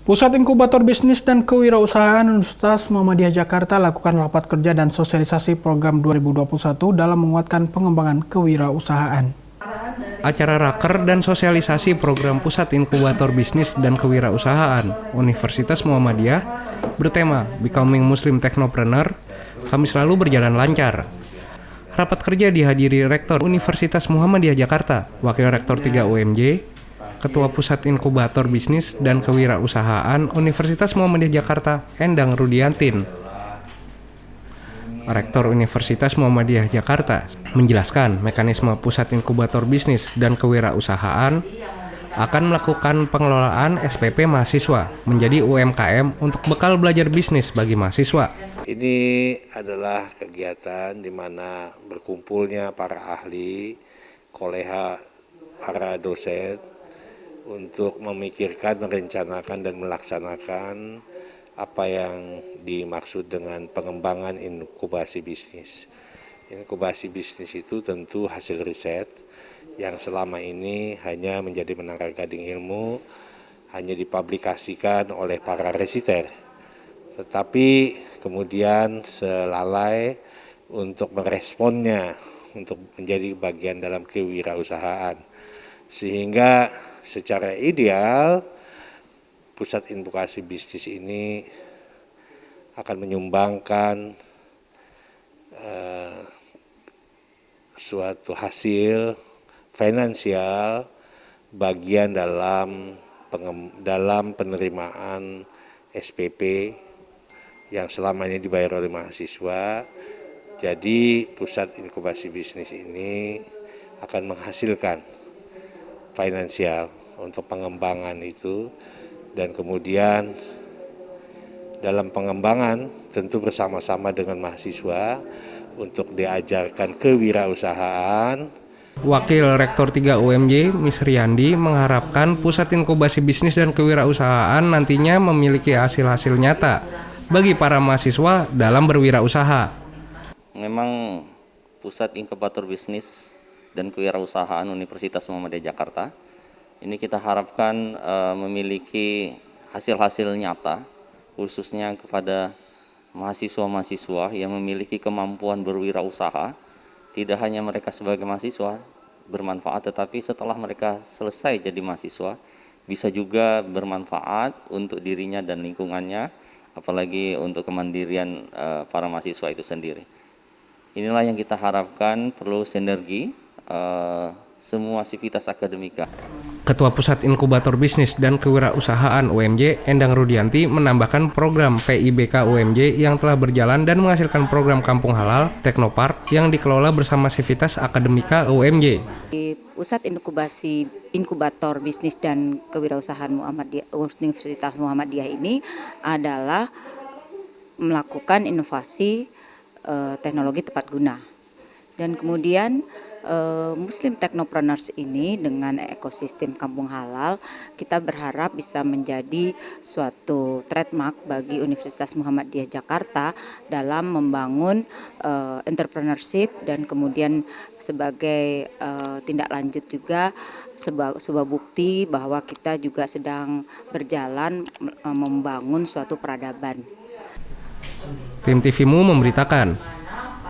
Pusat Inkubator Bisnis dan Kewirausahaan Universitas Muhammadiyah Jakarta lakukan rapat kerja dan sosialisasi program 2021 dalam menguatkan pengembangan kewirausahaan. Acara raker dan sosialisasi program Pusat Inkubator Bisnis dan Kewirausahaan Universitas Muhammadiyah bertema Becoming Muslim Technopreneur Kamis lalu berjalan lancar. Rapat kerja dihadiri Rektor Universitas Muhammadiyah Jakarta, Wakil Rektor 3 UMJ, Ketua Pusat Inkubator Bisnis dan Kewirausahaan Universitas Muhammadiyah Jakarta, Endang Rudiantin. Rektor Universitas Muhammadiyah Jakarta menjelaskan mekanisme Pusat Inkubator Bisnis dan Kewirausahaan akan melakukan pengelolaan SPP mahasiswa menjadi UMKM untuk bekal belajar bisnis bagi mahasiswa. Ini adalah kegiatan di mana berkumpulnya para ahli, koleha, para dosen untuk memikirkan, merencanakan, dan melaksanakan apa yang dimaksud dengan pengembangan inkubasi bisnis. Inkubasi bisnis itu tentu hasil riset yang selama ini hanya menjadi menara gading ilmu, hanya dipublikasikan oleh para resiter. Tetapi kemudian selalai untuk meresponnya, untuk menjadi bagian dalam kewirausahaan. Sehingga secara ideal, pusat inkubasi bisnis ini akan menyumbangkan suatu hasil finansial bagian dalam penerimaan SPP yang selama ini dibayar oleh mahasiswa. Jadi pusat inkubasi bisnis ini akan menghasilkan finansial untuk pengembangan itu, dan kemudian dalam pengembangan tentu bersama-sama dengan mahasiswa untuk diajarkan kewirausahaan. Wakil Rektor 3 UMJ, Miss Riyandi, mengharapkan Pusat Inkubasi Bisnis dan Kewirausahaan nantinya memiliki hasil-hasil nyata bagi para mahasiswa dalam berwirausaha. Memang Pusat Inkubator Bisnis dan Kewirausahaan Universitas Muhammadiyah Jakarta ini kita harapkan memiliki hasil-hasil nyata, khususnya kepada mahasiswa-mahasiswa yang memiliki kemampuan berwirausaha. Tidak hanya mereka sebagai mahasiswa bermanfaat, tetapi setelah mereka selesai jadi mahasiswa, bisa juga bermanfaat untuk dirinya dan lingkungannya, apalagi untuk kemandirian para mahasiswa itu sendiri. Inilah yang kita harapkan, perlu sinergi semua sivitas akademika. Ketua Pusat Inkubator Bisnis dan Kewirausahaan UMJ, Endang Rudianti, menambahkan program PIBK UMJ yang telah berjalan dan menghasilkan program Kampung Halal Teknopark yang dikelola bersama sivitas akademika UMJ. Pusat Inkubator Bisnis dan Kewirausahaan Universitas Muhammadiyah ini adalah melakukan inovasi teknologi tepat guna, dan kemudian Muslim Technopreneurs ini dengan ekosistem kampung halal kita berharap bisa menjadi suatu trademark bagi Universitas Muhammadiyah Jakarta dalam membangun entrepreneurship, dan kemudian sebagai tindak lanjut juga sebuah bukti bahwa kita juga sedang berjalan membangun suatu peradaban. Tim TVMU memberitakan.